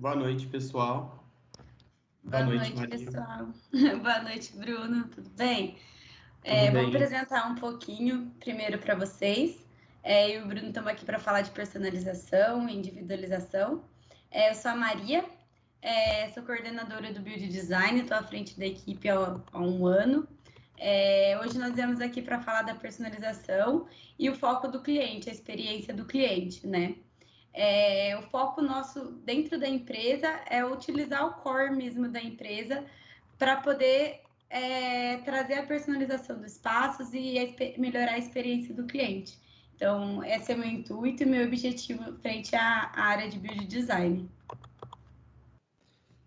Boa noite, pessoal. Boa noite, Maria. pessoal. Boa noite, Bruno. Tudo bem? Tudo Vou bem. apresentar um pouquinho primeiro para vocês. Eu e o Bruno estamos aqui para falar de personalização e individualização. Eu sou a Maria, sou coordenadora do Build Design, estou à frente da equipe há um ano. Hoje nós viemos aqui para falar da personalização e o foco do cliente, a experiência do cliente, né? O foco nosso dentro da empresa é utilizar o core mesmo da empresa para poder trazer a personalização dos espaços e melhorar a experiência do cliente. Então, esse é o meu intuito e meu objetivo frente à área de Build Design.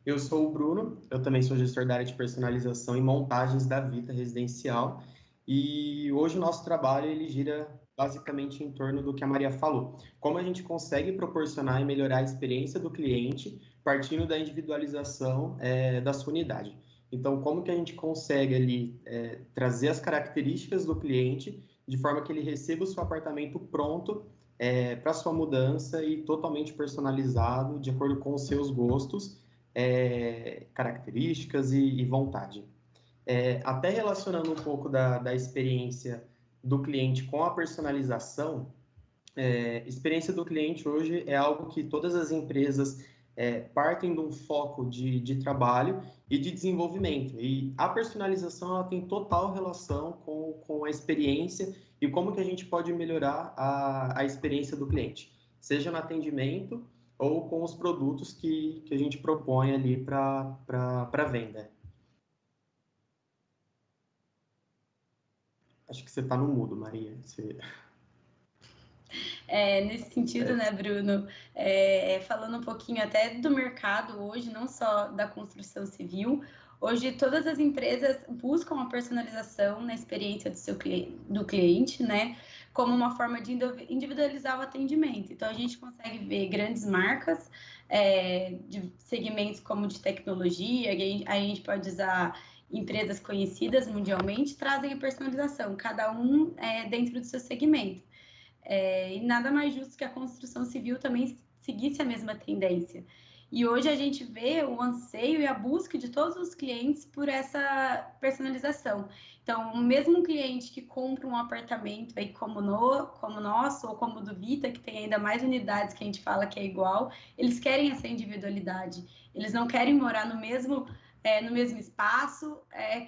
Eu sou o Bruno, eu também sou gestor da área de personalização e montagens da Vita Residencial, e hoje o nosso trabalho ele gira basicamente em torno do que a Maria falou. Como a gente consegue proporcionar e melhorar a experiência do cliente partindo da individualização da sua unidade. Então, como que a gente consegue ali trazer as características do cliente de forma que ele receba o seu apartamento pronto para sua mudança e totalmente personalizado de acordo com os seus gostos, características e vontade. Até relacionando um pouco da experiência do cliente com a personalização, experiência do cliente hoje é algo que todas as empresas partem de um foco de trabalho e de desenvolvimento. E a personalização ela tem total relação com a experiência e como que a gente pode melhorar a experiência do cliente, seja no atendimento ou com os produtos que a gente propõe ali para venda. Acho que você está no mudo, Maria. Nesse sentido, né, Bruno, falando um pouquinho até do mercado hoje, não só da construção civil, hoje todas as empresas buscam a personalização na experiência do cliente, né, como uma forma de individualizar o atendimento. Então, a gente consegue ver grandes marcas de segmentos como de tecnologia, a gente pode usar empresas conhecidas mundialmente, trazem a personalização, cada um dentro do seu segmento. E nada mais justo que a construção civil também seguisse a mesma tendência. E hoje a gente vê o anseio e a busca de todos os clientes por essa personalização. Então, mesmo um cliente que compra um apartamento aí como nosso ou como o do Vita, que tem ainda mais unidades que a gente fala que é igual, eles querem essa individualidade. Eles não querem morar no mesmo espaço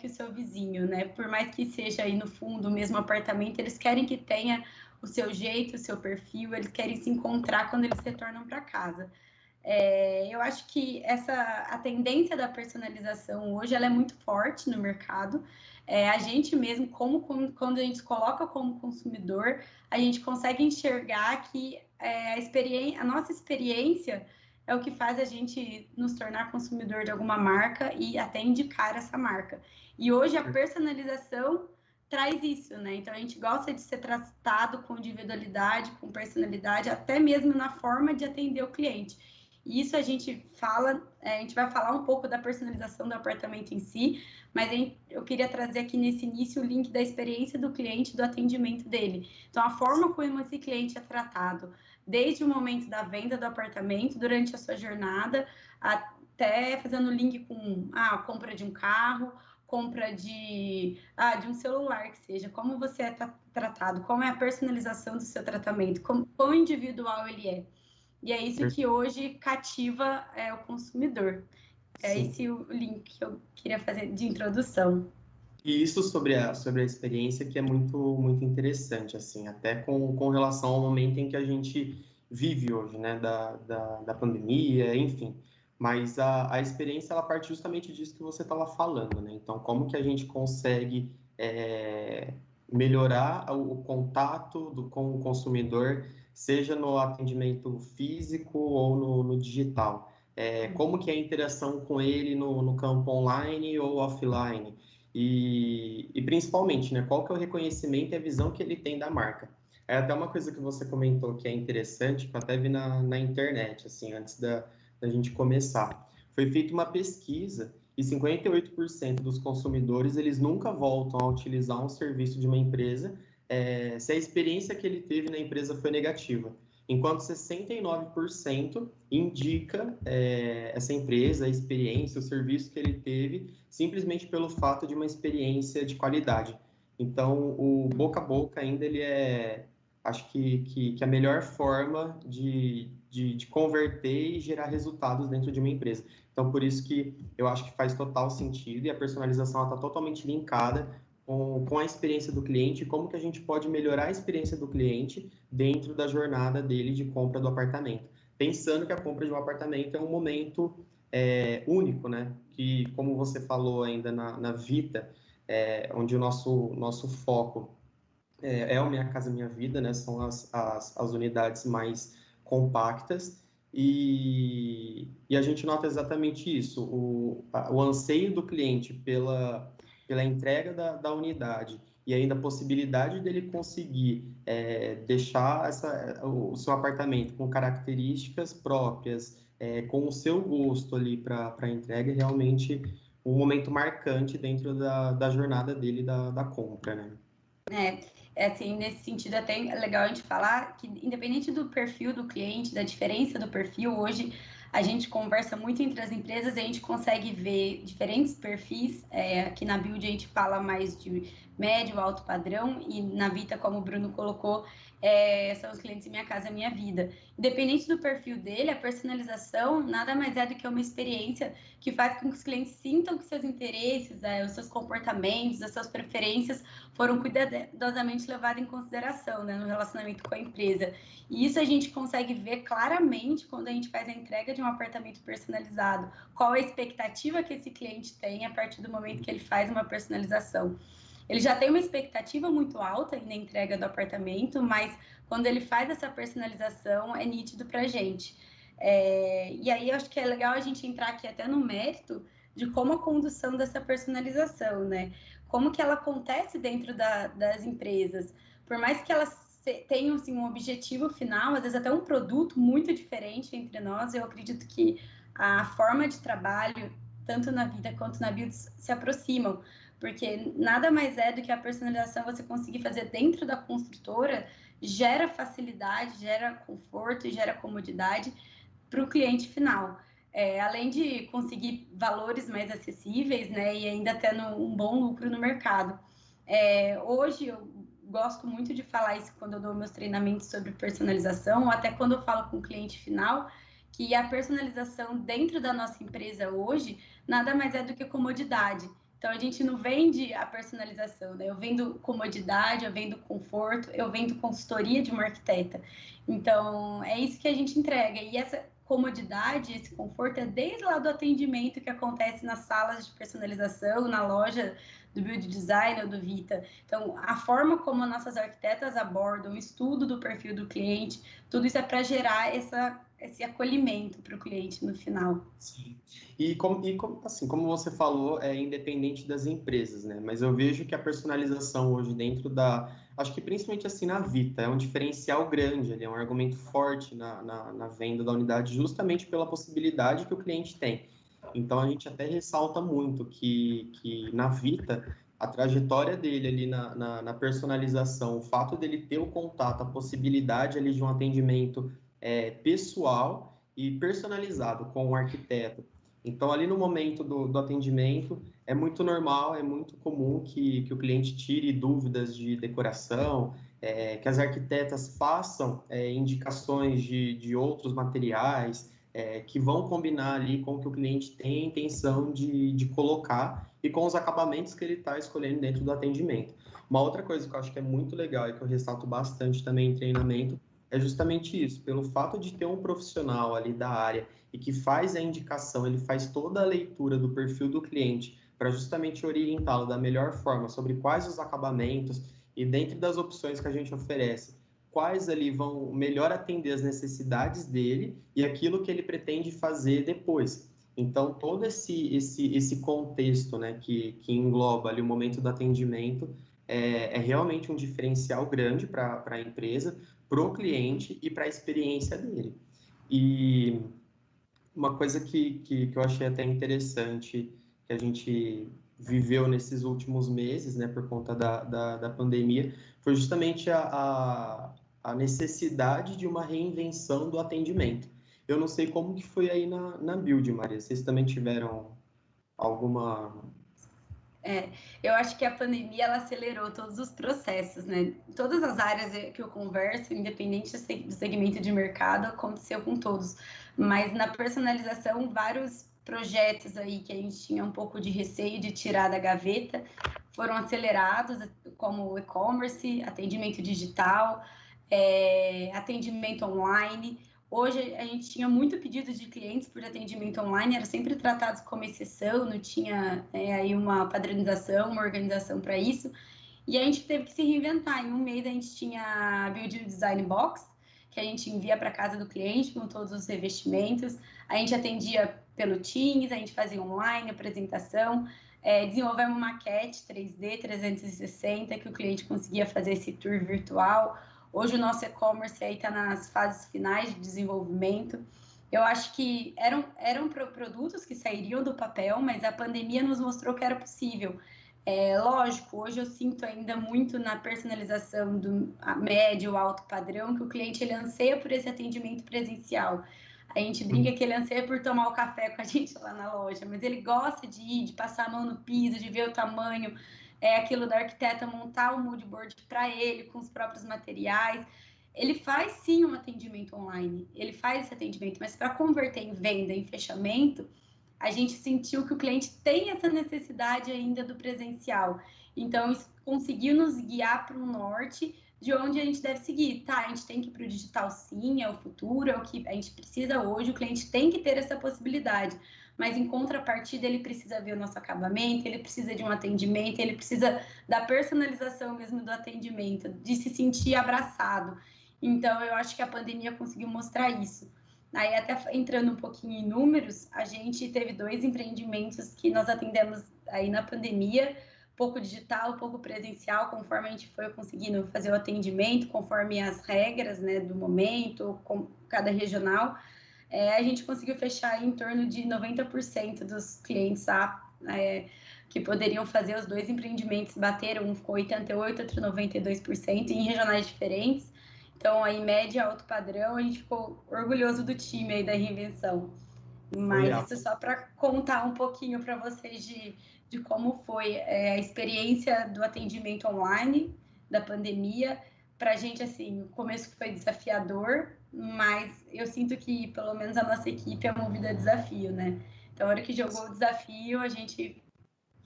que o seu vizinho, né? Por mais que seja aí no fundo o mesmo apartamento, eles querem que tenha o seu jeito, o seu perfil, eles querem se encontrar quando eles retornam para casa. Eu acho que a tendência da personalização hoje ela é muito forte no mercado. A gente mesmo, quando a gente se coloca como consumidor, a gente consegue enxergar que a nossa experiência é o que faz a gente nos tornar consumidor de alguma marca e até indicar essa marca. E hoje a personalização traz isso, né? Então a gente gosta de ser tratado com individualidade, com personalidade, até mesmo na forma de atender o cliente. E isso a gente vai falar um pouco da personalização do apartamento em si, mas eu queria trazer aqui nesse início o link da experiência do cliente, do atendimento dele. Então a forma como esse cliente é tratado, desde o momento da venda do apartamento, durante a sua jornada, até fazendo link com a compra de um carro, compra de um celular, que seja, como você é tratado, como é a personalização do seu tratamento, quão individual ele é. E é isso que hoje cativa o consumidor. Esse o link que eu queria fazer de introdução. E isso sobre a experiência que é muito, muito interessante, assim, até com relação ao momento em que a gente vive hoje, né, da pandemia, enfim. Mas a experiência, ela parte justamente disso que você estava falando, né? Então, como que a gente consegue melhorar o contato com o consumidor, seja no atendimento físico ou no digital? Como que é a interação com ele no campo online ou offline? E principalmente, né, qual que é o reconhecimento e a visão que ele tem da marca? É até uma coisa que você comentou que é interessante, que eu até vi na internet, assim, antes da gente começar. Foi feita uma pesquisa e 58% dos consumidores, eles nunca voltam a utilizar um serviço de uma empresa se a experiência que ele teve na empresa foi negativa. enquanto 69% indica essa empresa, a experiência, o serviço que ele teve, simplesmente pelo fato de uma experiência de qualidade. Então, o boca a boca ainda ele acho que a melhor forma de converter e gerar resultados dentro de uma empresa. Então, por isso que eu acho que faz total sentido e a personalização está totalmente linkada com a experiência do cliente, como que a gente pode melhorar a experiência do cliente dentro da jornada dele de compra do apartamento. Pensando que a compra de um apartamento é um momento único, né? Que, como você falou ainda na Vita, onde o nosso foco é o Minha Casa Minha Vida, né? São as unidades mais compactas e a gente nota exatamente isso, o anseio do cliente pela entrega da unidade e ainda a possibilidade dele conseguir deixar o seu apartamento com características próprias, com o seu gosto ali para a entrega, é realmente um momento marcante dentro da jornada dele da compra, né? Assim, nesse sentido, até é legal a gente falar que, independente do perfil do cliente, da diferença do perfil, hoje a gente conversa muito entre as empresas e a gente consegue ver diferentes perfis. Aqui na Build a gente fala mais de médio, alto padrão, e na Vita, como o Bruno colocou, são os clientes Minha Casa Minha Vida. Independente do perfil dele, a personalização nada mais é do que uma experiência que faz com que os clientes sintam que seus interesses, os seus comportamentos, as suas preferências foram cuidadosamente levados em consideração, né, no relacionamento com a empresa. E isso a gente consegue ver claramente quando a gente faz a entrega de um apartamento personalizado. Qual a expectativa que esse cliente tem a partir do momento que ele faz uma personalização. Ele já tem uma expectativa muito alta na entrega do apartamento, mas quando ele faz essa personalização, é nítido para a gente. E aí eu acho que é legal a gente entrar aqui até no mérito de como a condução dessa personalização, né? Como que ela acontece dentro das empresas. Por mais que elas tenham assim, um objetivo final, às vezes até um produto muito diferente entre nós, eu acredito que a forma de trabalho, tanto na Vida quanto na Build, se aproximam, porque nada mais é do que a personalização você conseguir fazer dentro da construtora, gera facilidade, gera conforto e gera comodidade para o cliente final. Além de conseguir valores mais acessíveis, né, e ainda tendo um bom lucro no mercado. Hoje eu gosto muito de falar isso quando eu dou meus treinamentos sobre personalização, ou até quando eu falo com o cliente final, que a personalização dentro da nossa empresa hoje nada mais é do que comodidade. Então, a gente não vende a personalização, né? Eu vendo comodidade, eu vendo conforto, eu vendo consultoria de uma arquiteta. Então, é isso que a gente entrega. E essa comodidade, esse conforto é desde lá do atendimento que acontece nas salas de personalização, na loja do Build Design ou do Vita. Então, a forma como as nossas arquitetas abordam o estudo do perfil do cliente, tudo isso é para gerar esse acolhimento para o cliente no final. Sim. E assim, como você falou, é independente das empresas, né? Mas eu vejo que a personalização hoje dentro acho que principalmente assim na Vita, é um diferencial grande, ele é um argumento forte na venda da unidade, justamente pela possibilidade que o cliente tem. Então, a gente até ressalta muito que na Vita, a trajetória dele ali na personalização, o fato dele ter o contato, a possibilidade ali de um atendimento pessoal e personalizado com o arquiteto. Então, ali no momento do atendimento, é muito normal, é muito comum que o cliente tire dúvidas de decoração, que as arquitetas façam indicações de outros materiais, que vão combinar ali com o que o cliente tem a intenção de colocar e com os acabamentos que ele está escolhendo dentro do atendimento. Uma outra coisa que eu acho que é muito legal e que eu ressalto bastante também em treinamento é justamente isso, pelo fato de ter um profissional ali da área e que faz a indicação, ele faz toda a leitura do perfil do cliente para justamente orientá-lo da melhor forma sobre quais os acabamentos e dentro das opções que a gente oferece, quais ali vão melhor atender as necessidades dele e aquilo que ele pretende fazer depois. Então, todo esse contexto, né, que engloba ali o momento do atendimento é realmente um diferencial grande para a empresa, para o cliente e para a experiência dele. E uma coisa que eu achei até interessante, que a gente viveu nesses últimos meses, né, por conta da pandemia, foi justamente a a necessidade de uma reinvenção do atendimento. Eu não sei como que foi aí na Build, Maria. Vocês também tiveram alguma... Eu acho que a pandemia ela acelerou todos os processos, né? Todas as áreas que eu converso, independente do segmento de mercado, aconteceu com todos. Mas na personalização, vários projetos aí que a gente tinha um pouco de receio de tirar da gaveta foram acelerados, como o e-commerce, atendimento digital, atendimento online. Hoje a gente tinha muito pedido de clientes por atendimento online, eram sempre tratados como exceção, não tinha aí uma padronização, uma organização para isso. E a gente teve que se reinventar. Em um mês a gente tinha a Build Design Box, que a gente envia para casa do cliente com todos os revestimentos. A gente atendia pelo Teams, a gente fazia online, apresentação, desenvolvemos uma maquete 3D 360 que o cliente conseguia fazer esse tour virtual. Hoje o nosso e-commerce aí está nas fases finais de desenvolvimento. Eu acho que eram produtos que sairiam do papel, mas a pandemia nos mostrou que era possível. Lógico, hoje eu sinto ainda muito na personalização do médio, alto padrão, que o cliente ele anseia por esse atendimento presencial. A gente brinca que ele anseia por tomar o café com a gente lá na loja, mas ele gosta de ir, de passar a mão no piso, de ver o tamanho, aquilo da arquiteta montar o mood board para ele, com os próprios materiais. Ele faz sim um atendimento online, ele faz esse atendimento, mas para converter em venda, em fechamento, a gente sentiu que o cliente tem essa necessidade ainda do presencial. Então, isso conseguiu nos guiar para o norte de onde a gente deve seguir. Tá, a gente tem que ir para o digital sim, é o futuro, é o que a gente precisa hoje, o cliente tem que ter essa possibilidade. Mas em contrapartida, ele precisa ver o nosso acabamento, ele precisa de um atendimento, ele precisa da personalização mesmo do atendimento, de se sentir abraçado. Então, eu acho que a pandemia conseguiu mostrar isso. Aí, até entrando um pouquinho em números, a gente teve 2 empreendimentos que nós atendemos aí na pandemia, pouco digital, pouco presencial, conforme a gente foi conseguindo fazer o atendimento, conforme as regras, né, do momento, com cada regional. A gente conseguiu fechar em torno de 90% dos clientes que poderiam fazer os 2 empreendimentos, bateram, um ficou 88%, outro 92%, em regionais diferentes. Então, aí, média, alto padrão, a gente ficou orgulhoso do time aí da reinvenção. Mas isso só para contar um pouquinho para vocês de como foi a experiência do atendimento online, da pandemia. Para a gente, assim, o começo foi desafiador, mas eu sinto que, pelo menos, a nossa equipe é movida a desafio, né? Então, a hora que jogou o desafio, a gente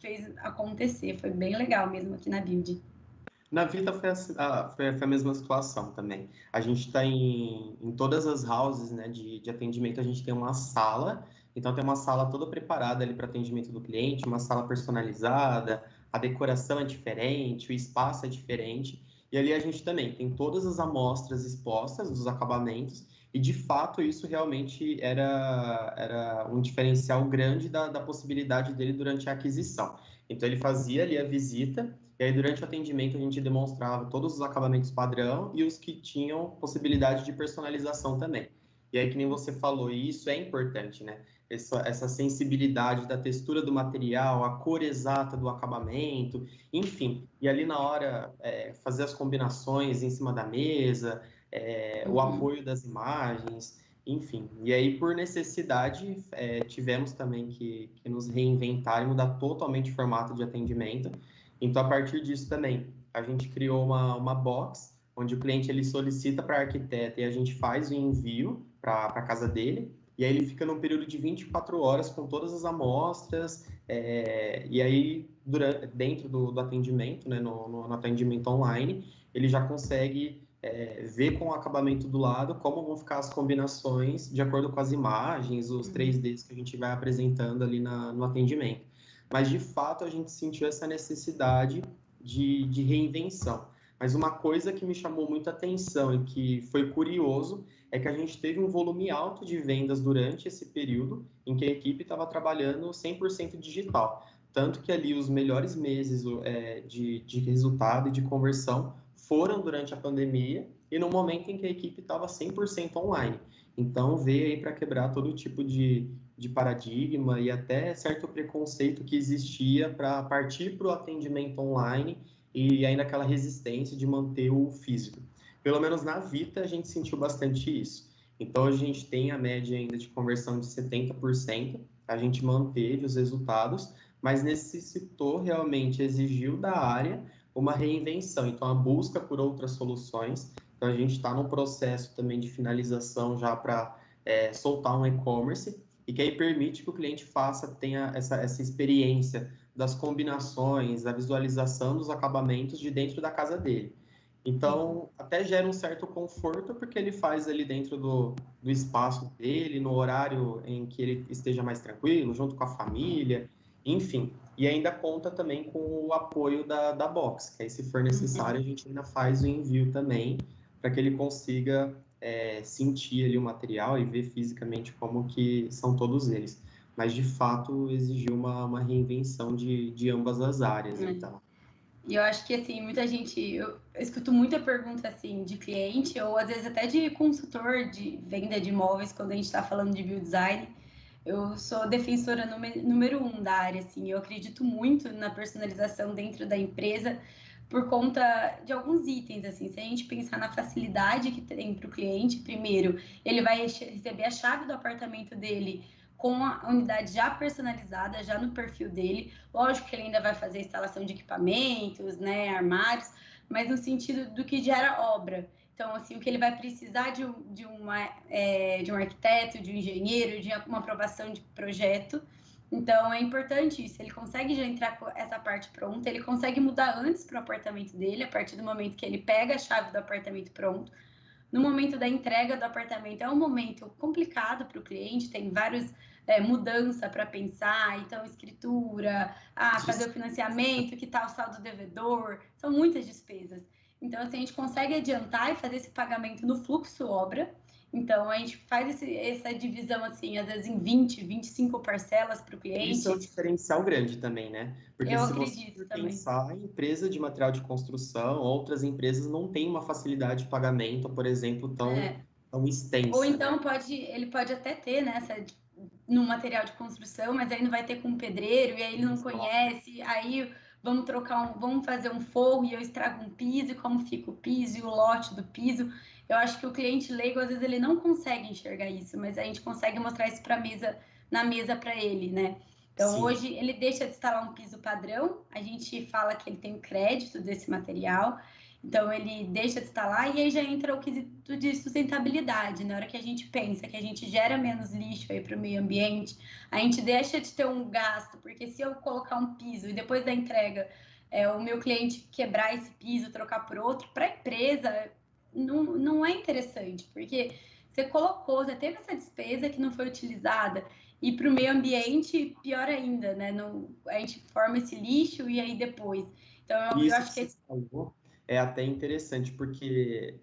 fez acontecer. Foi bem legal mesmo aqui na Build. Na Vita foi a mesma situação também. A gente está em todas as houses, né, de atendimento, a gente tem uma sala, então tem uma sala toda preparada ali para atendimento do cliente, uma sala personalizada, a decoração é diferente, o espaço é diferente, e ali a gente também tem todas as amostras expostas dos acabamentos, e de fato isso realmente era um diferencial grande da possibilidade dele durante a aquisição. Então ele fazia ali a visita, e aí, durante o atendimento, a gente demonstrava todos os acabamentos padrão e os que tinham possibilidade de personalização também. E aí, que nem você falou, e isso é importante, né? Essa sensibilidade da textura do material, a cor exata do acabamento, enfim. E ali, na hora, fazer as combinações em cima da mesa, o apoio das imagens, enfim. E aí, por necessidade, tivemos também que nos reinventar e mudar totalmente o formato de atendimento. Então, a partir disso também, a gente criou uma box, onde o cliente ele solicita para a arquiteta e a gente faz o envio para a casa dele, e aí ele fica num período de 24 horas com todas as amostras, e aí, dentro do atendimento, né, no atendimento online, ele já consegue ver com o acabamento do lado como vão ficar as combinações de acordo com as imagens, os 3Ds que a gente vai apresentando ali no atendimento. Mas, de fato, a gente sentiu essa necessidade de reinvenção. Mas uma coisa que me chamou muita atenção e que foi curioso é que a gente teve um volume alto de vendas durante esse período em que a equipe estava trabalhando 100% digital. Tanto que ali os melhores meses de resultado e de conversão foram durante a pandemia e no momento em que a equipe estava 100% online. Então, veio aí para quebrar todo tipo de paradigma e até certo preconceito que existia para partir para o atendimento online e ainda aquela resistência de manter o físico. Pelo menos na Vita a gente sentiu bastante isso. Então a gente tem a média ainda de conversão de 70%, a gente manteve os resultados, mas necessitou realmente, exigiu da área uma reinvenção, então a busca por outras soluções. Então a gente está no processo também de finalização já para soltar um e-commerce, e que aí permite que o cliente tenha essa experiência das combinações, da visualização dos acabamentos de dentro da casa dele. Então, até gera um certo conforto, porque ele faz ali dentro do espaço dele, no horário em que ele esteja mais tranquilo, junto com a família, enfim. E ainda conta também com o apoio da Box, que aí, se for necessário, a gente ainda faz o envio também, para que ele consiga sentir ali o material e ver fisicamente como que são todos eles. Mas, de fato, exigiu uma reinvenção de ambas as áreas, então. E eu acho que, assim, muita gente... Eu escuto muita pergunta, assim, de cliente, ou às vezes até de consultor de venda de imóveis, quando a gente está falando de build design. Eu sou defensora número 1 da área, assim. Eu acredito muito na personalização dentro da empresa por conta de alguns itens, assim. Se a gente pensar na facilidade que tem para o cliente, primeiro, ele vai receber a chave do apartamento dele com a unidade já personalizada, já no perfil dele. Lógico que ele ainda vai fazer instalação de equipamentos, né, armários, mas no sentido do que gera obra. Então, assim, o que ele vai precisar de um arquiteto, de um engenheiro, de uma aprovação de projeto. Então, é importante isso. Ele consegue já entrar com essa parte pronta, ele consegue mudar antes para o apartamento dele, a partir do momento que ele pega a chave do apartamento pronto. No momento da entrega do apartamento, é um momento complicado para o cliente, tem várias mudanças para pensar, então escritura, fazer o financiamento, que tal o saldo devedor, são muitas despesas. Então, assim, a gente consegue adiantar e fazer esse pagamento no fluxo obra. Então, a gente faz essa divisão, assim, às vezes em 20, 25 parcelas para o cliente. Isso é um diferencial grande também, né? Porque eu se acredito você também. pensar em empresa de material de construção, outras empresas não têm uma facilidade de pagamento, por exemplo, tão extensa. Ou então né? ele pode até ter, né, no material de construção, mas aí não vai ter com um pedreiro, e aí ele não conhece, aí vamos fazer um forro e eu estrago um piso, e como fica o piso e o lote do piso. Eu acho que o cliente leigo, às vezes, ele não consegue enxergar isso, mas a gente consegue mostrar isso na mesa para ele, né? Então, Sim. hoje, ele deixa de instalar um piso padrão, a gente fala que ele tem o crédito desse material, então, ele deixa de instalar e aí já entra o quesito de sustentabilidade. Na hora que a gente pensa que a gente gera menos lixo aí para o meio ambiente, a gente deixa de ter um gasto, porque se eu colocar um piso e depois da entrega o meu cliente quebrar esse piso, trocar por outro, para a empresa não é interessante, porque você colocou, você teve essa despesa que não foi utilizada, e para o meio ambiente, pior ainda, né? A gente forma esse lixo e aí depois. Então, eu acho que você falou é até interessante, porque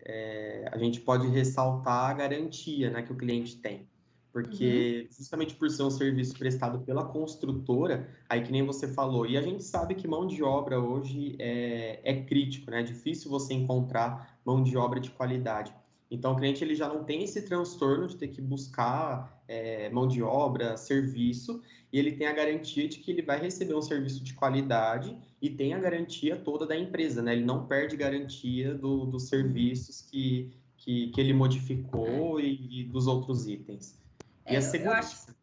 a gente pode ressaltar a garantia, né, que o cliente tem. Porque, justamente por ser um serviço prestado pela construtora, aí que nem você falou, e a gente sabe que mão de obra hoje é crítico, né? É difícil você encontrar mão de obra de qualidade. Então, o cliente ele já não tem esse transtorno de ter que buscar mão de obra, serviço, e ele tem a garantia de que ele vai receber um serviço de qualidade e tem a garantia toda da empresa, né? Ele não perde garantia dos serviços que ele modificou e dos outros itens. E a segurança.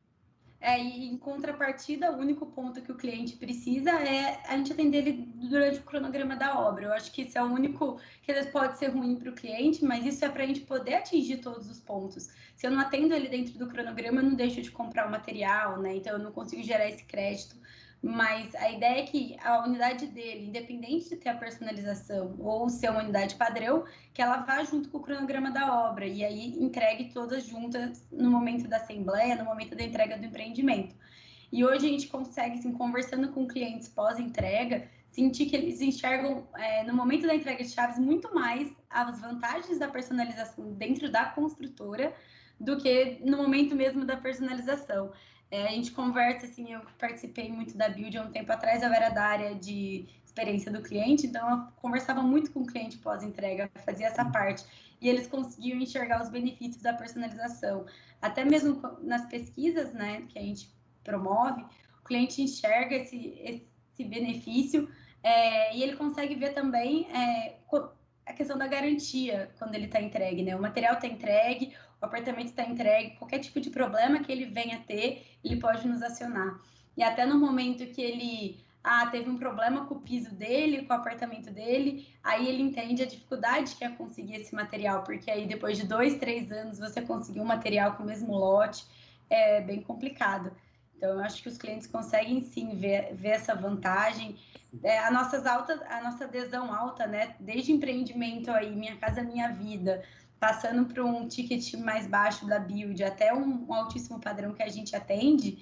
E em contrapartida, o único ponto que o cliente precisa é a gente atender ele durante o cronograma da obra. Eu acho que isso é o único que às vezes pode ser ruim para o cliente, mas isso é para a gente poder atingir todos os pontos. Se eu não atendo ele dentro do cronograma, eu não deixo de comprar o material, né? Então eu não consigo gerar esse crédito. Mas a ideia é que a unidade dele, independente de ter a personalização ou ser uma unidade padrão, que ela vá junto com o cronograma da obra e aí entregue todas juntas no momento da assembleia, no momento da entrega do empreendimento. E hoje a gente consegue, assim, conversando com clientes pós-entrega, sentir que eles enxergam no momento da entrega de chaves muito mais as vantagens da personalização dentro da construtora do que no momento mesmo da personalização. A gente conversa, assim, eu participei muito da Build há um tempo atrás, eu era da área de experiência do cliente, então eu conversava muito com o cliente pós-entrega, fazia essa parte, e eles conseguiam enxergar os benefícios da personalização. Até mesmo nas pesquisas, né, que a gente promove, o cliente enxerga esse benefício e ele consegue ver também a questão da garantia quando ele está entregue, né? O material está entregue, o apartamento está entregue, qualquer tipo de problema que ele venha a ter, ele pode nos acionar. E até no momento que ele teve um problema com o piso dele, com o apartamento dele, aí ele entende a dificuldade que é conseguir esse material, porque aí depois de 2, 3 anos você conseguir um material com o mesmo lote é bem complicado. Então, eu acho que os clientes conseguem sim ver essa vantagem. A nossa adesão alta, né? Desde empreendimento aí, Minha Casa Minha Vida, passando para um ticket mais baixo da Build, até um altíssimo padrão que a gente atende,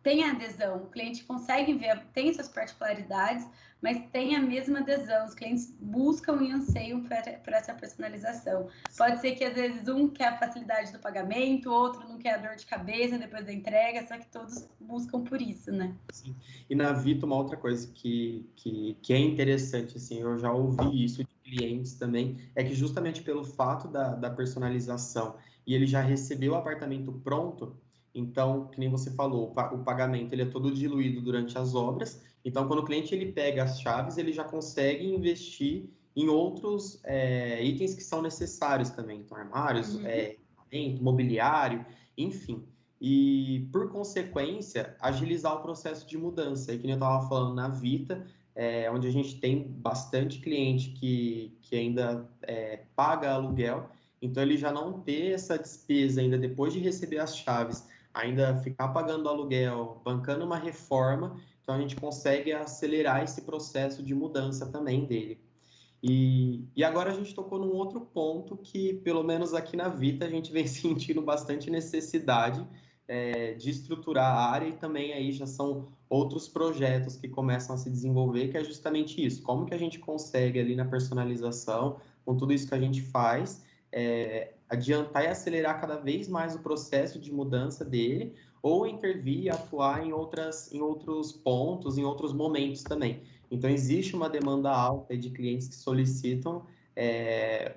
tem a adesão. O cliente consegue ver, tem suas particularidades, mas tem a mesma adesão. Os clientes buscam e anseiam por essa personalização. Pode ser que, às vezes, um quer a facilidade do pagamento, outro não quer a dor de cabeça depois da entrega, só que todos buscam por isso, né? Sim. E na Vita, uma outra coisa que é interessante, assim, eu já ouvi isso de clientes também, é que justamente pelo fato da personalização e ele já recebeu o apartamento pronto, então, que nem você falou, o pagamento ele é todo diluído durante as obras, então quando o cliente ele pega as chaves, ele já consegue investir em outros itens que são necessários também, então armários, mobiliário, enfim. E, por consequência, agilizar o processo de mudança. E que nem eu estava falando na Vita, onde a gente tem bastante cliente que ainda paga aluguel, então ele já não ter essa despesa ainda depois de receber as chaves, ainda ficar pagando aluguel, bancando uma reforma, então a gente consegue acelerar esse processo de mudança também dele. E agora a gente tocou num outro ponto que, pelo menos aqui na Vita, a gente vem sentindo bastante necessidade de estruturar a área, e também aí já são outros projetos que começam a se desenvolver, que é justamente isso, como que a gente consegue ali na personalização, com tudo isso que a gente faz, adiantar e acelerar cada vez mais o processo de mudança dele, ou intervir e atuar em outros pontos, em outros momentos também. Então, existe uma demanda alta de clientes que solicitam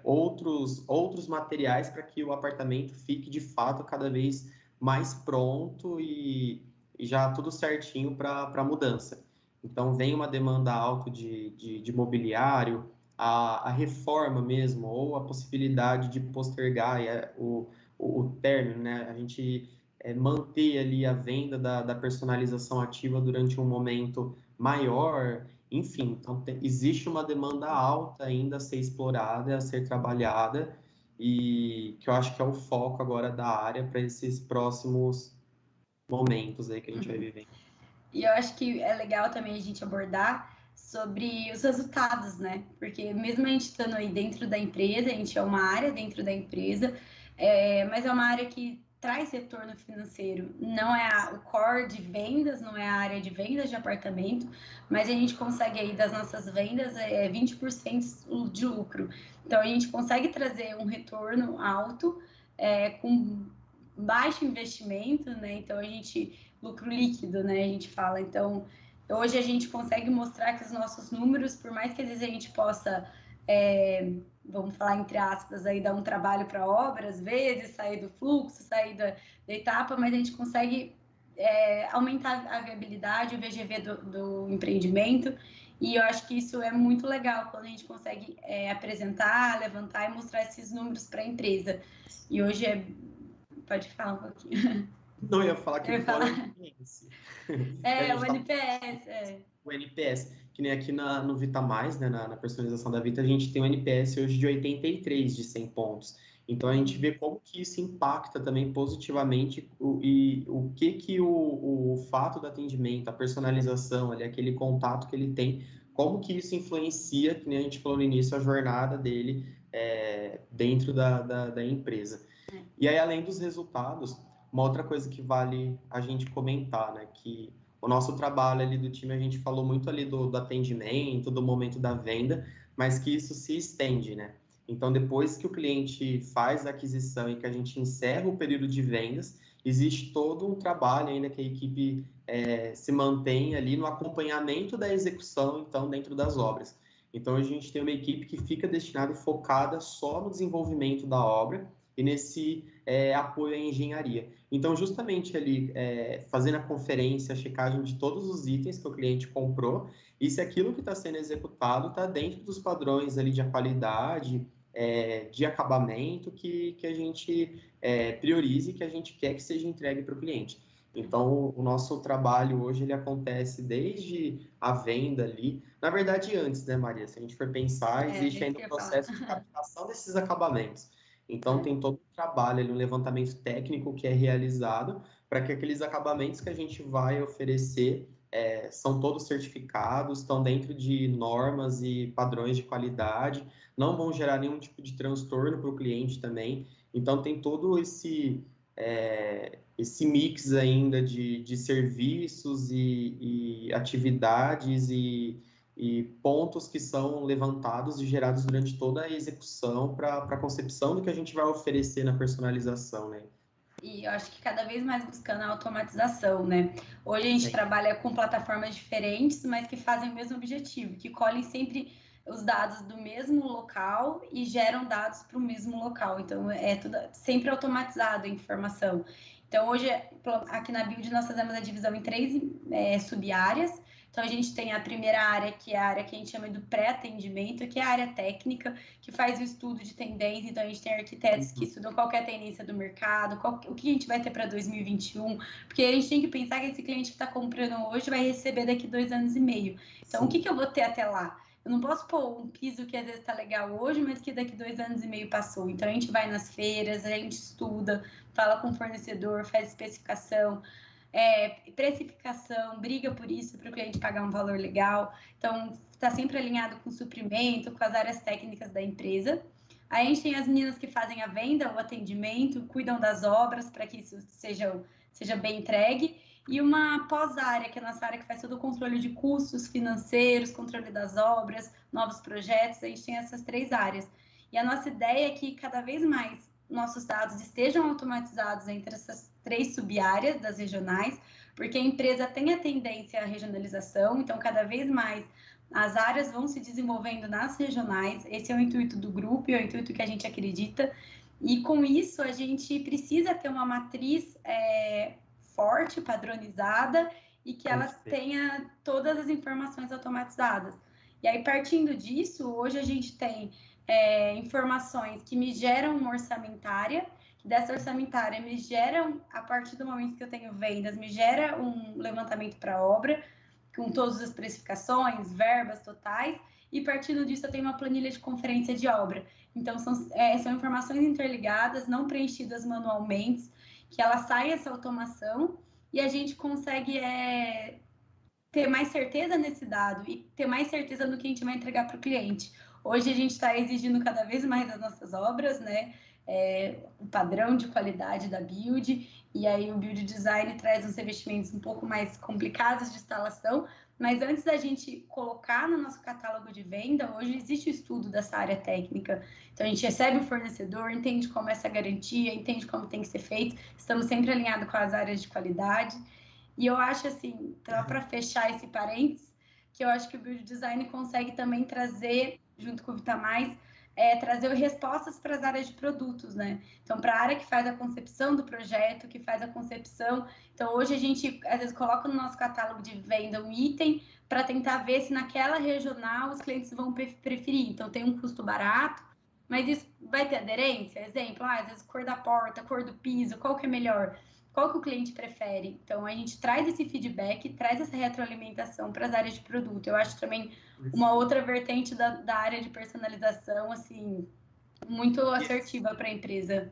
outros materiais para que o apartamento fique, de fato, cada vez mais pronto e já tudo certinho para a mudança. Então, vem uma demanda alta de mobiliário, a reforma mesmo, ou a possibilidade de postergar o término, né? A gente manter ali a venda da personalização ativa durante um momento maior, enfim. Então, existe uma demanda alta ainda a ser explorada, a ser trabalhada, e que eu acho que é o foco agora da área para esses próximos momentos aí que a gente vai viver. E eu acho que é legal também a gente abordar sobre os resultados, né? Porque mesmo a gente estando aí dentro da empresa, a gente é uma área dentro da empresa, mas é uma área que traz retorno financeiro. Não é o core de vendas, não é a área de vendas de apartamento, mas a gente consegue aí das nossas vendas 20% de lucro. Então a gente consegue trazer um retorno alto com baixo investimento, né? Então a gente lucro líquido, né? A gente fala. Então, hoje a gente consegue mostrar que os nossos números, por mais que às vezes a gente possa, vamos falar entre aspas, aí dar um trabalho para a obra, às vezes, sair do fluxo, sair da etapa, mas a gente consegue aumentar a viabilidade, o VGV do empreendimento. E eu acho que isso é muito legal quando a gente consegue apresentar, levantar e mostrar esses números para a empresa. E hoje pode falar um pouquinho. Não, eu ia falar que fora o NPS. O NPS, O NPS, que nem aqui no Vita Mais, né, na personalização da Vita, a gente tem um NPS hoje de 83 de 100 pontos. Então, a gente vê como que isso impacta também positivamente e o que o fato do atendimento, a personalização, ali, aquele contato que ele tem, como que isso influencia, que nem a gente falou no início, a jornada dele dentro da empresa. E aí, além dos resultados, uma outra coisa que vale a gente comentar, né, que o nosso trabalho ali do time, a gente falou muito ali do atendimento, do momento da venda, mas que isso se estende, né? Então, depois que o cliente faz a aquisição e que a gente encerra o período de vendas, existe todo um trabalho ainda que a equipe se mantém ali no acompanhamento da execução, então, dentro das obras. Então, a gente tem uma equipe que fica destinada e focada só no desenvolvimento da obra, e nesse apoio à engenharia. Então, justamente ali, fazendo a conferência, a checagem de todos os itens que o cliente comprou, e se aquilo que está sendo executado está dentro dos padrões ali de qualidade, de acabamento que a gente priorize, que a gente quer que seja entregue para o cliente. Então, o nosso trabalho hoje, ele acontece desde a venda ali, na verdade antes, né, Maria? Se a gente for pensar, existe ainda o processo de captação desses acabamentos. Então, tem todo um trabalho ali, um levantamento técnico que é realizado para que aqueles acabamentos que a gente vai oferecer são todos certificados, estão dentro de normas e padrões de qualidade, não vão gerar nenhum tipo de transtorno para o cliente também. Então, tem todo esse mix ainda de serviços e atividades e pontos que são levantados e gerados durante toda a execução para a concepção do que a gente vai oferecer na personalização, né? E eu acho que cada vez mais buscando a automatização, né? Hoje a gente trabalha com plataformas diferentes, mas que fazem o mesmo objetivo, que colhem sempre os dados do mesmo local e geram dados para o mesmo local. Então, é tudo sempre automatizado a informação. Então, hoje, aqui na Build, nós fazemos a divisão em 3 sub-áreas. Então, a gente tem a primeira área, que é a área que a gente chama do pré-atendimento, que é a área técnica, que faz o estudo de tendência. Então, a gente tem arquitetos que estudam qual é a tendência do mercado, o que a gente vai ter para 2021, porque a gente tem que pensar que esse cliente que está comprando hoje vai receber daqui 2 anos e meio. Então, o que eu vou ter até lá? Eu não posso pôr um piso que às vezes está legal hoje, mas que daqui 2 anos e meio passou. Então, a gente vai nas feiras, a gente estuda, fala com o fornecedor, faz especificação, precificação, briga por isso, para o cliente pagar um valor legal. Então, está sempre alinhado com o suprimento, com as áreas técnicas da empresa. Aí a gente tem as meninas que fazem a venda, o atendimento, cuidam das obras para que isso seja bem entregue. E uma pós-área, que é a nossa área que faz todo o controle de custos financeiros, controle das obras, novos projetos. A gente tem essas 3 áreas. E a nossa ideia é que cada vez mais nossos dados estejam automatizados entre essas 3 sub-áreas das regionais, porque a empresa tem a tendência à regionalização, então cada vez mais as áreas vão se desenvolvendo nas regionais. Esse é o intuito do grupo e é o intuito que a gente acredita. E com isso a gente precisa ter uma matriz forte, padronizada e que ela tenha todas as informações automatizadas. E aí, partindo disso, hoje a gente tem informações que me geram uma orçamentária, que dessa orçamentária me geram, a partir do momento que eu tenho vendas, me gera um levantamento para obra, com todas as especificações, verbas totais, e partindo disso eu tenho uma planilha de conferência de obra. Então, são informações interligadas, não preenchidas manualmente, que ela sai essa automação e a gente consegue ter mais certeza nesse dado e ter mais certeza no que a gente vai entregar para o cliente. Hoje a gente está exigindo cada vez mais das nossas obras, né? O padrão de qualidade da Build, e aí o Build Design traz uns revestimentos um pouco mais complicados de instalação, mas antes da gente colocar no nosso catálogo de venda, hoje existe o estudo dessa área técnica. Então a gente recebe o fornecedor, entende como é essa garantia, entende como tem que ser feito, estamos sempre alinhados com as áreas de qualidade. E eu acho assim, para fechar esse parênteses, que eu acho que o Build Design consegue também trazer, junto com o Vitamais, trazer respostas para as áreas de produtos, né? Então, para a área que faz a concepção do projeto, que faz a concepção. Então, hoje a gente, às vezes, coloca no nosso catálogo de venda um item para tentar ver se naquela regional os clientes vão preferir. Então, tem um custo barato, mas isso vai ter aderência? Exemplo, às vezes, cor da porta, cor do piso, qual que é melhor? Qual que o cliente prefere? Então, a gente traz esse feedback, traz essa retroalimentação para as áreas de produto. Eu acho também uma outra vertente da área de personalização, assim, muito assertiva para a empresa.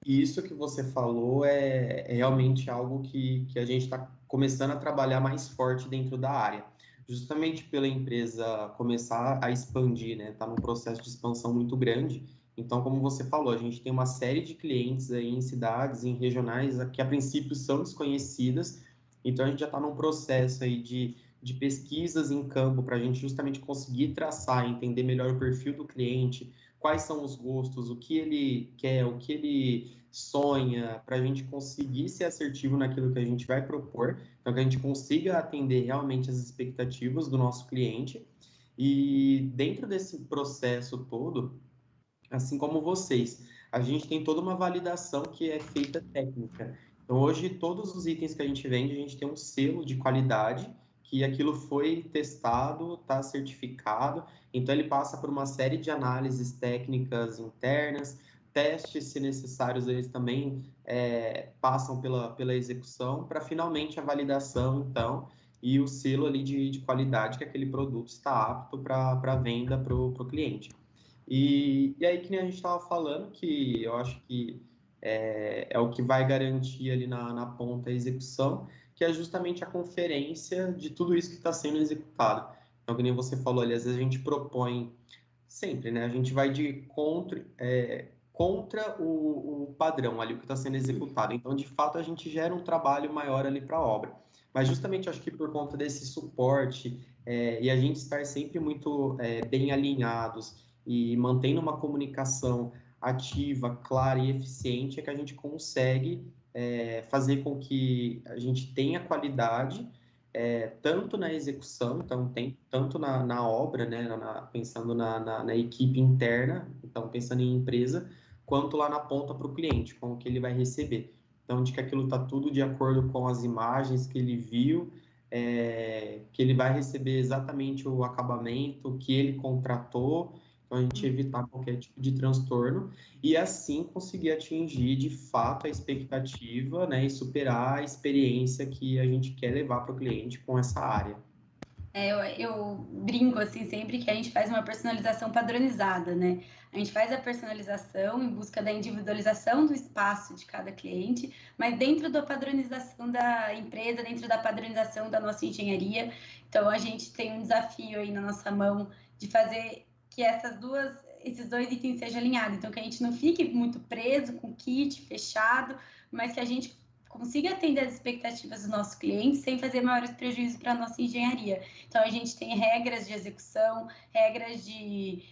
Isso que você falou é realmente algo que a gente está começando a trabalhar mais forte dentro da área. Justamente pela empresa começar a expandir, né? Está num processo de expansão muito grande. Então, como você falou, a gente tem uma série de clientes aí em cidades, em regionais, que a princípio são desconhecidas. Então, a gente já está num processo aí de pesquisas em campo para a gente justamente conseguir traçar, entender melhor o perfil do cliente, quais são os gostos, o que ele quer, o que ele sonha, para a gente conseguir ser assertivo naquilo que a gente vai propor, então que a gente consiga atender realmente as expectativas do nosso cliente. E dentro desse processo todo, assim como vocês, a gente tem toda uma validação que é feita técnica. Então, hoje, todos os itens que a gente vende, a gente tem um selo de qualidade, que aquilo foi testado, está certificado, então ele passa por uma série de análises técnicas internas, testes, se necessários, eles também passam pela execução, para finalmente a validação, então, e o selo ali de qualidade que aquele produto está apto para venda para o cliente. E aí, que nem a gente estava falando, que eu acho que é o que vai garantir ali na ponta a execução, que é justamente a conferência de tudo isso que está sendo executado. Então, que nem você falou ali, às vezes a gente propõe sempre, né? A gente vai de contra o padrão ali, o que está sendo executado. Então, de fato, a gente gera um trabalho maior ali para a obra. Mas justamente acho que por conta desse suporte e a gente estar sempre muito bem alinhados e mantendo uma comunicação ativa, clara e eficiente, é que a gente consegue fazer com que a gente tenha qualidade tanto na execução, então tem tanto na obra, né, pensando na equipe interna, então pensando em empresa, quanto lá na ponta para o cliente, com o que ele vai receber. Então, de que aquilo está tudo de acordo com as imagens que ele viu, que ele vai receber exatamente o acabamento que ele contratou, então a gente evitar qualquer tipo de transtorno e assim conseguir atingir de fato a expectativa, né, e superar a experiência que a gente quer levar para o cliente com essa área. Eu brinco assim sempre que a gente faz uma personalização padronizada, né? A gente faz a personalização em busca da individualização do espaço de cada cliente, mas dentro da padronização da empresa, dentro da padronização da nossa engenharia. Então a gente tem um desafio aí na nossa mão de fazer que esses dois itens sejam alinhados. Então que a gente não fique muito preso com o kit fechado, mas que a gente consiga atender as expectativas dos nossos clientes sem fazer maiores prejuízos para a nossa engenharia. Então, a gente tem regras de execução, regras de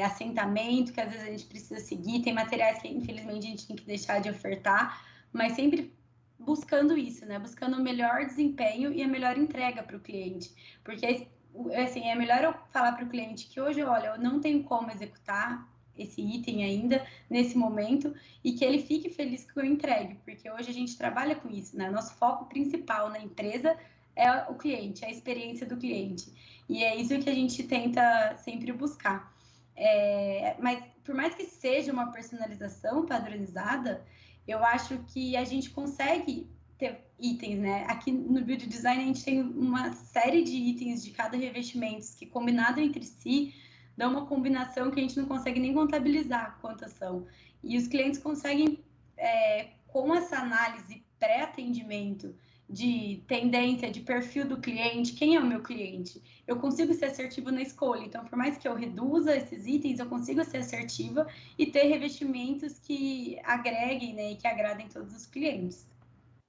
assentamento, que às vezes a gente precisa seguir, tem materiais que, infelizmente, a gente tem que deixar de ofertar, mas sempre buscando isso, né? Buscando o melhor desempenho e a melhor entrega para o cliente. Porque, assim, é melhor eu falar para o cliente que hoje, olha, eu não tenho como executar esse item ainda, nesse momento, e que ele fique feliz que eu entregue, porque hoje a gente trabalha com isso, né? Nosso foco principal na empresa é o cliente, a experiência do cliente. E é isso que a gente tenta sempre buscar. Mas por mais que seja uma personalização padronizada, eu acho que a gente consegue ter itens, né? Aqui no Build Design a gente tem uma série de itens de cada revestimento que combinado entre si dá uma combinação que a gente não consegue nem contabilizar quantas são. E os clientes conseguem, com essa análise pré-atendimento de tendência, de perfil do cliente, quem é o meu cliente, eu consigo ser assertivo na escolha. Então, por mais que eu reduza esses itens, eu consigo ser assertiva e ter revestimentos que agreguem, né, e que agradem todos os clientes.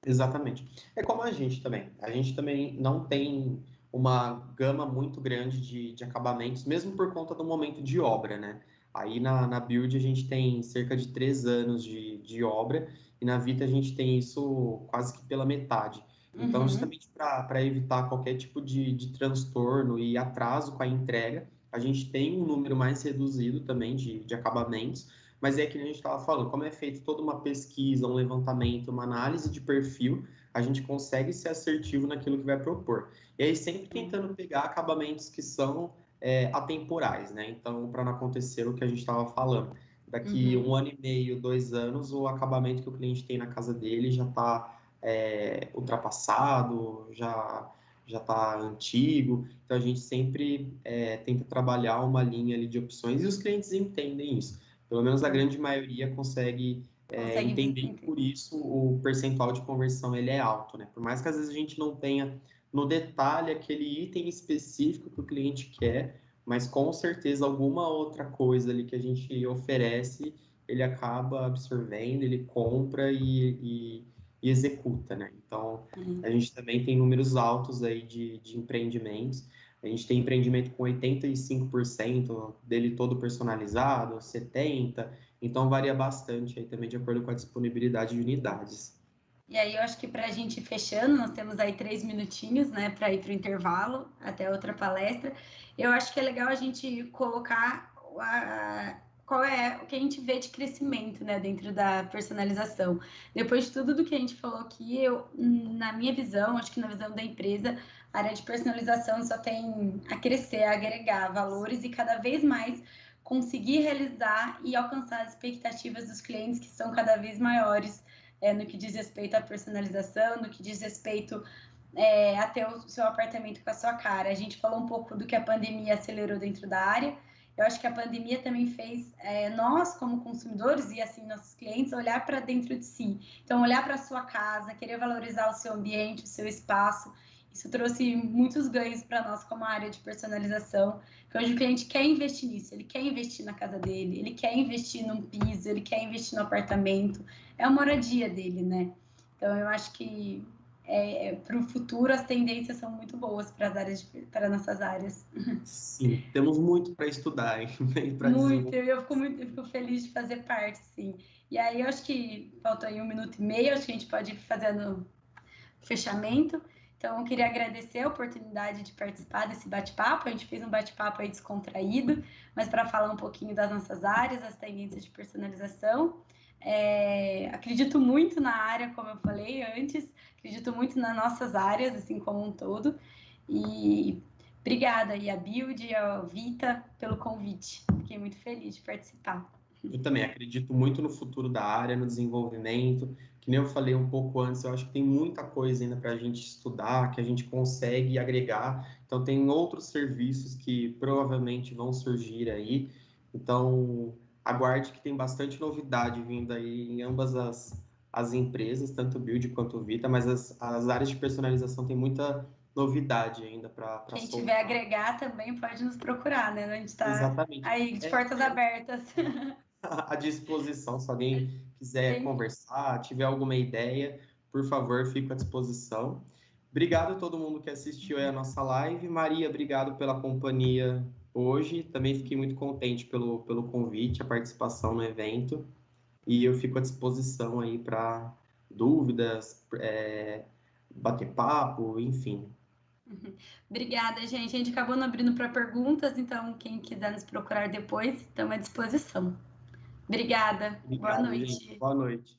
Exatamente. É como a gente também. A gente também não tem uma gama muito grande de acabamentos, mesmo por conta do momento de obra, né? Aí na Build a gente tem cerca de 3 anos de obra e na Vita a gente tem isso quase que pela metade. Então, justamente para evitar qualquer tipo de transtorno e atraso com a entrega, a gente tem um número mais reduzido também de acabamentos, mas é que a gente estava falando, como é feito toda uma pesquisa, um levantamento, uma análise de perfil, a gente consegue ser assertivo naquilo que vai propor. E aí sempre tentando pegar acabamentos que são atemporais, né? Então, para não acontecer o que a gente estava falando. Daqui 1 ano e meio, 2 anos, o acabamento que o cliente tem na casa dele já está ultrapassado, já está antigo. Então, a gente sempre tenta trabalhar uma linha ali de opções e os clientes entendem isso. Pelo menos a grande maioria consegue entender que por isso o percentual de conversão ele é alto, né? Por mais que às vezes a gente não tenha no detalhe aquele item específico que o cliente quer, mas com certeza alguma outra coisa ali que a gente oferece, ele acaba absorvendo, ele compra e executa, né? Então, a gente também tem números altos aí de empreendimentos. A gente tem empreendimento com 85% dele todo personalizado, 70%, então varia bastante aí também de acordo com a disponibilidade de unidades. E aí eu acho que para a gente ir fechando, nós temos aí 3 minutinhos, né, para ir para o intervalo, até outra palestra. Eu acho que é legal a gente colocar qual é o que a gente vê de crescimento, né, dentro da personalização. Depois de tudo do que a gente falou aqui, na minha visão, acho que na visão da empresa, a área de personalização só tem a crescer, a agregar valores e cada vez mais conseguir realizar e alcançar as expectativas dos clientes que são cada vez maiores no que diz respeito à personalização, no que diz respeito a ter o seu apartamento com a sua cara. A gente falou um pouco do que a pandemia acelerou dentro da área. Eu acho que a pandemia também fez nós, como consumidores e assim nossos clientes, olhar para dentro de si. Então, olhar para a sua casa, querer valorizar o seu ambiente, o seu espaço. Isso trouxe muitos ganhos para nós como área de personalização, que hoje o cliente quer investir nisso, ele quer investir na casa dele, ele quer investir num piso, ele quer investir no apartamento, é a moradia dele, né? Então, eu acho que para o futuro as tendências são muito boas para nossas áreas. Sim, temos muito para estudar, hein? Para Muito, desenvolver. eu fico feliz de fazer parte, sim. E aí, eu acho que faltou aí 1 minuto e meio, acho que a gente pode ir fazendo o fechamento. Então, eu queria agradecer a oportunidade de participar desse bate-papo. A gente fez um bate-papo aí descontraído, mas para falar um pouquinho das nossas áreas, as tendências de personalização. Acredito muito na área, como eu falei antes, acredito muito nas nossas áreas, assim como um todo. E obrigada aí a Build e a Vita pelo convite. Fiquei muito feliz de participar. Eu também acredito muito no futuro da área, no desenvolvimento. Que nem eu falei um pouco antes, eu acho que tem muita coisa ainda para a gente estudar, que a gente consegue agregar. Então, tem outros serviços que provavelmente vão surgir aí. Então, aguarde que tem bastante novidade vindo aí em ambas as empresas, tanto o Build quanto o Vita, mas as áreas de personalização têm muita novidade ainda para Quem soltar. tiver agregar também pode nos procurar, né? A gente está Exatamente. aí de portas abertas. À disposição. Se alguém quiser Sempre. conversar, tiver alguma ideia, por favor, fico à disposição. Obrigado a todo mundo que assistiu aí a nossa live. Maria, obrigado pela companhia hoje. Também fiquei muito contente pelo convite, a participação no evento. E eu fico à disposição aí para dúvidas, bater papo, enfim. Obrigada, gente. A gente acabou não abrindo para perguntas, então quem quiser nos procurar depois, estamos à disposição. Obrigada. Boa Obrigado, gente. noite. Boa noite.